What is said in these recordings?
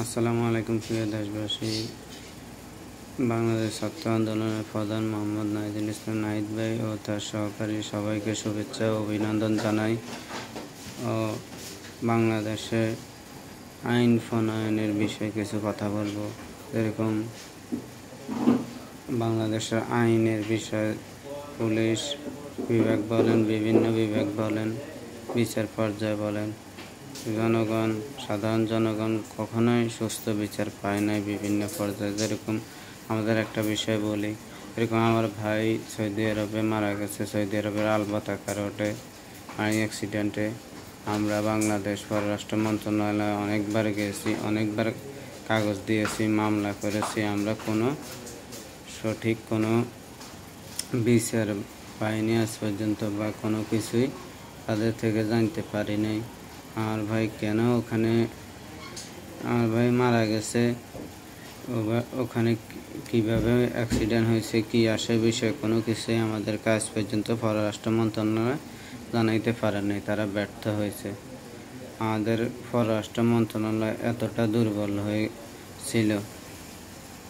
আসসালামু আলাইকুম প্রিয় দেশবাসী। বাংলাদেশ ছাত্র আন্দোলনের প্রধান মোহাম্মদ নাহিদুল ইসলাম নাহিদ ভাই ও তার সহকারী সবাইকে শুভেচ্ছা ও অভিনন্দন জানাই। ও বাংলাদেশে আইন প্রণয়নের বিষয়ে কিছু কথা বলবো। যেরকম বাংলাদেশের আইনের বিষয়ে পুলিশ বিভাগ বলেন, বিভিন্ন বিভাগ বলেন, বিচার পর্যায়ে বলেন, সাধারণ জনগণ কখনোই সুস্থ বিচার পায় নাই বিভিন্ন পর্যায়ে। যেরকম আমাদের একটা বিষয় বলি, এরকম আমার ভাই সৌদি আরবে মারা গেছে, সৌদি আরবের আলবাতাকা রোডে গাড়ি অ্যাক্সিডেন্টে। আমরা বাংলাদেশ পররাষ্ট্র মন্ত্রণালয়ে অনেকবার গেছি, অনেকবার কাগজ দিয়েছি, মামলা করেছি। আমরা সঠিক কোনো বিচার পাইনি আজ পর্যন্ত, বা কোনো কিছুই তাদের থেকে জানতে পারি নাই। আমার ভাই কেন ওখানে, আমার ভাই মারা গেছে, ওখানে কিভাবে অ্যাক্সিডেন্ট হয়েছে, কি আসে বিষয়ে কোনো কিছুই আমাদের কাজ পর্যন্ত পররাষ্ট্র মন্ত্রণালয় জানাইতে পারে নাই। তারা ব্যর্থ হয়েছে। আমাদের পররাষ্ট্র মন্ত্রণালয় এতটা দুর্বল হয়েছিল।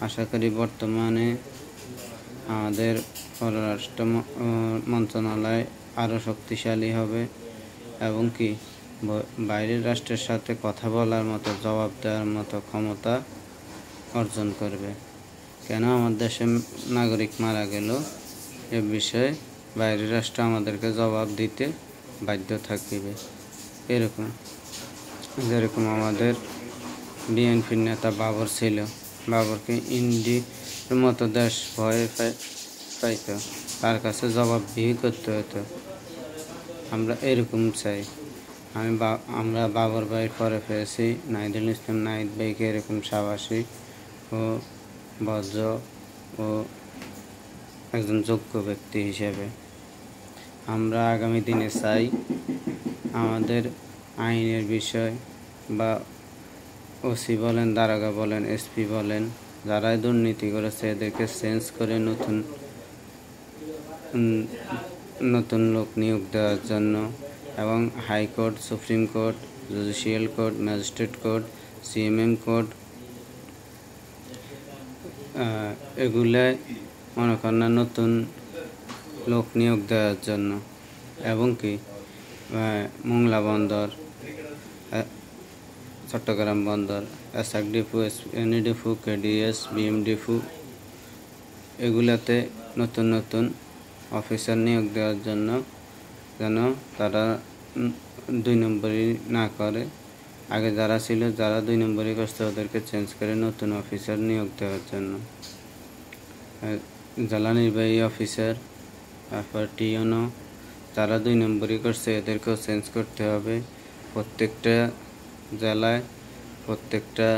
আশা করি বর্তমানে আমাদের পররাষ্ট্র মন্ত্রণালয় আরও শক্তিশালী হবে এবং কি বাইরের রাষ্ট্রের সাথে কথা বলার মতো, জবাব দেওয়ার মতো ক্ষমতা অর্জন করবে। কেন আমার দেশের নাগরিক মারা গেল এ বিষয়ে বাইরের রাষ্ট্র আমাদেরকে জবাব দিতে বাধ্য থাকবে। যেরকম আমাদের বিএনপির নেতা বাবর ছিল, বাবরকে ইন্ডির মতো দেশ ভয়ে পাইত, তার কাছে জবাবদিহি করতে হতো। আমরা এরকম চাই। আমরা বাবর ভাই পরে পেয়েছি নাহিদুল ইসলাম নাহিদ ভাইকে এরকম সাহসী ও ভদ্র ও একজন যোগ্য ব্যক্তি হিসেবে। আমরা আগামী দিনে চাই আমাদের আইনের বিষয় বা ওসি বলেন, দারোগা বলেন, এসপি বলেন, যারাই দুর্নীতি করেছে এদেরকে চেঞ্জ করে নতুন লোক নিয়োগ দেওয়ার জন্য, এবং high court, supreme court, judicial court, magistrate court, CMM court, এগুলায় মনে করেন না নতুন লোক নিয়োগ দেওয়ার জন্য, এবং কি মোংলা বন্দর, চট্টগ্রাম বন্দর, এসআক ডিপু, এসএনই ডিপু, কেডিএস, বিএম ডিপু, এগুলাতে নতুন নতুন অফিসার নিয়োগ দেওয়ার জন্য, যেন তারা 2 নম্বরই না করে। আগে যারা ছিল, যারা 2 নম্বরই করছে ওদেরকে চেঞ্জ করে নতুন অফিসার নিয়োগ দেওয়ার জন্য। জেলা নির্বাহী অফিসার, তারপর টিওনো, যারা 2 নম্বরই করছে এদেরকেও চেঞ্জ করতে হবে। প্রত্যেকটা জেলায়, প্রত্যেকটা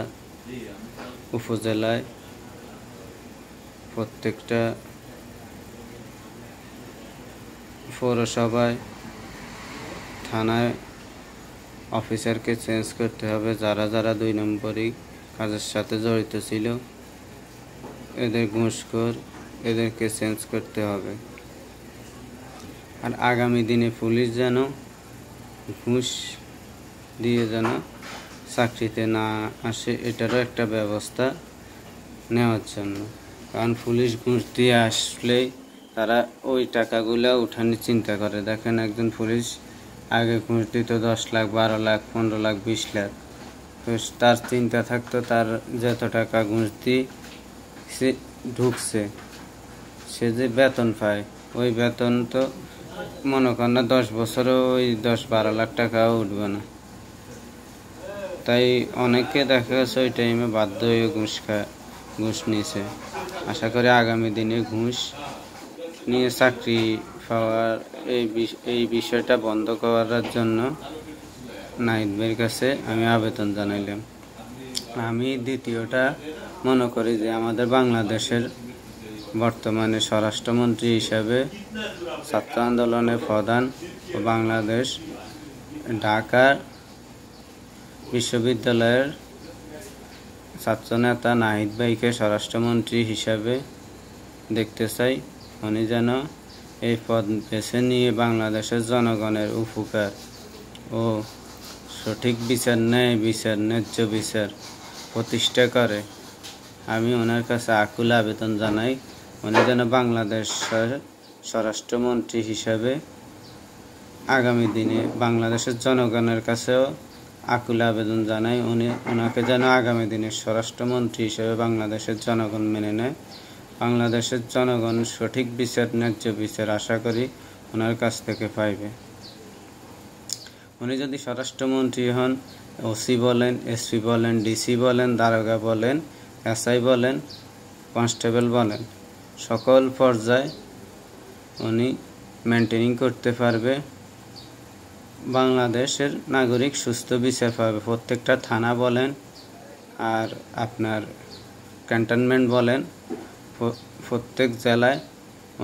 উপজেলায়, প্রত্যেকটা পৌরসভায়, থানায় অফিসারকে চেঞ্জ করতে হবে। যারা 2 নম্বরই কাজের সাথে জড়িত ছিল, এদের ঘুষখোর, এদেরকে চেঞ্জ করতে হবে। আর আগামী দিনে পুলিশ যেন ঘুষ দিয়ে চাকরিতে না আসে, এটারও একটা ব্যবস্থা নেওয়ার জন্য। কারণ পুলিশ ঘুষ দিয়ে আসলেই তারা ওই টাকাগুলো উঠানোর চিন্তা করে। দেখেন, একজন পুলিশ আগে ঘুষ দিত 10 লাখ, 12 লাখ, 15 লাখ, 20 লাখ। তো তার চিন্তা থাকতো তার যত টাকা ঘুষ দিয়ে সে ঢুকছে, সে যে বেতন পায়, ওই বেতন তো মনে করেন না 10 বছরও ওই 10-12 লাখ টাকাও উঠবে না। তাই অনেকে দেখা গেছে ওই টাইমে বাধ্য হয়ে ঘুষ নিয়েছে। আশা করি আগামী দিনে ঘুষ নিয়ে চাকরি পাওয়ার এই বিষয়টা বন্ধ করার জন্য নাহিদ ভাইয়ের কাছে আমি আবেদন জানাইলাম। আমি দ্বিতীয়টা মনে করি যে আমাদের বাংলাদেশের বর্তমানে স্বরাষ্ট্রমন্ত্রী হিসাবে ছাত্র আন্দোলনের প্রধান ও বাংলাদেশ ঢাকা বিশ্ববিদ্যালয়ের ছাত্রনেতা নাহিদ ভাইকে স্বরাষ্ট্রমন্ত্রী হিসাবে দেখতে চাই। উনি যেন এই পদ বেছে নিয়ে বাংলাদেশের জনগণের উপকার ও সঠিক বিচার, ন্যায্য বিচার প্রতিষ্ঠা করে। আমি ওনার কাছে আকুল আবেদন জানাই, উনি যেন বাংলাদেশের স্বরাষ্ট্রমন্ত্রী হিসাবে আগামী দিনে বাংলাদেশের জনগণের কাছেও আকুল আবেদন জানাই, ওনাকে যেন আগামী দিনের স্বরাষ্ট্রমন্ত্রী হিসেবে বাংলাদেশের জনগণ মেনে নেয়। বাংলাদেশের জনগণ সঠিক বিচার, ন্যায্য বিচার আশা করি ওনার কাছ থেকে পাইবে। উনি যদি স্বরাষ্ট্রমন্ত্রী হন, ওসি বলেন, এসপি বলেন, ডিসি বলেন, দারোগা বলেন, এসআই বলেন, কনস্টেবল বলেন, সকল পর্যায়ে উনি মেনটেনিং করতে পারবে। বাংলাদেশের নাগরিক সুস্থ বিচার পাবে। প্রত্যেকটা থানা বলেন আর আপনার ক্যান্টনমেন্ট বলেন, প্রত্যেক জেলায়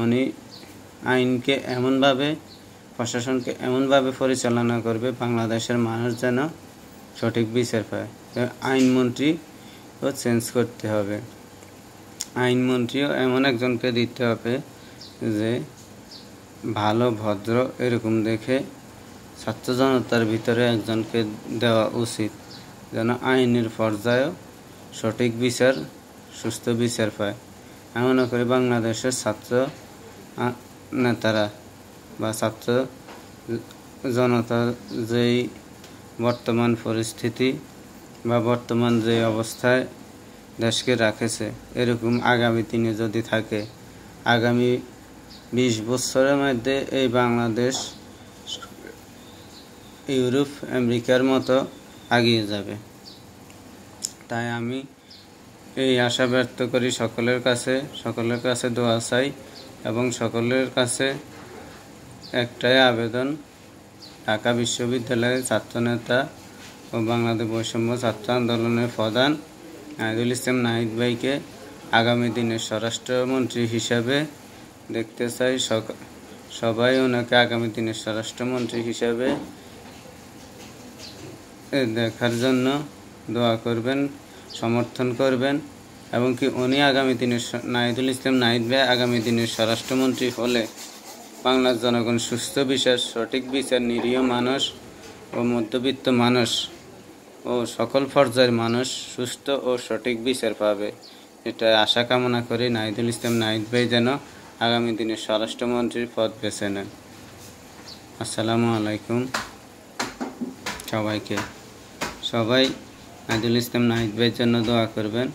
উনি আইনকে এমনভাবে, প্রশাসনকে এমনভাবে পরিচালনা করবে বাংলাদেশের মানুষ যেন সঠিক বিচার পায়। আইনমন্ত্রীও চেঞ্জ করতে হবে। আইনমন্ত্রীও এমন একজনকে দিতে হবে যে ভালো, ভদ্র, এরকম দেখে ছাত্র জনতার ভিতরে একজনকে দেওয়া উচিত, যেন আইনের পর্যায়েও সঠিক বিচার, সুস্থ বিচার পায়। এমন করে বাংলাদেশের ছাত্র নেতারা বা ছাত্র জনতা যেই বর্তমান পরিস্থিতি বা বর্তমান যে অবস্থায় দেশকে রাখেছে, এরকম আগামী দিনে যদি থাকে, আগামী 20 বছরের মধ্যে এই বাংলাদেশ ইউরোপ, আমেরিকার মতো এগিয়ে যাবে। তাই আমি এই আশা ব্যক্ত করি সকলের কাছে দোয়া চাই এবং সকলের কাছে একটাই আবেদন, ঢাকা বিশ্ববিদ্যালয়ের ছাত্রনেতা ও বাংলাদেশ বৈষম্য ছাত্র আন্দোলনের প্রধান নাহিদুল ইসলাম নাহিদ ভাইকে আগামী দিনের স্বরাষ্ট্রমন্ত্রী হিসাবে দেখতে চাই। সবাই ওনাকে আগামী দিনের স্বরাষ্ট্রমন্ত্রী হিসাবে দেখার জন্য দোয়া করবেন, সমর্থন করবেন এবং কি উনি আগামী দিনের নাহিদুল ইসলাম নাহিদ ভাই আগামী দিনের স্বরাষ্ট্রমন্ত্রী হলে বাংলার জনগণ সুস্থ বিচার, সঠিক বিচার, নিরীহ মানুষ ও মধ্যবিত্ত মানুষ ও সকল পর্যায়ের মানুষ সুস্থ ও সঠিক বিচার পাবে। এটা আশা কামনা করি নাহিদুল ইসলাম নাহিদ ভাই যেন আগামী দিনের স্বরাষ্ট্রমন্ত্রীর পদ বেছে নেন। আসসালামু আলাইকুম সবাইকে। সবাই নাহিদুল ইসলাম নাহিদ ভাইয়ের জন্য দোয়া করবেন।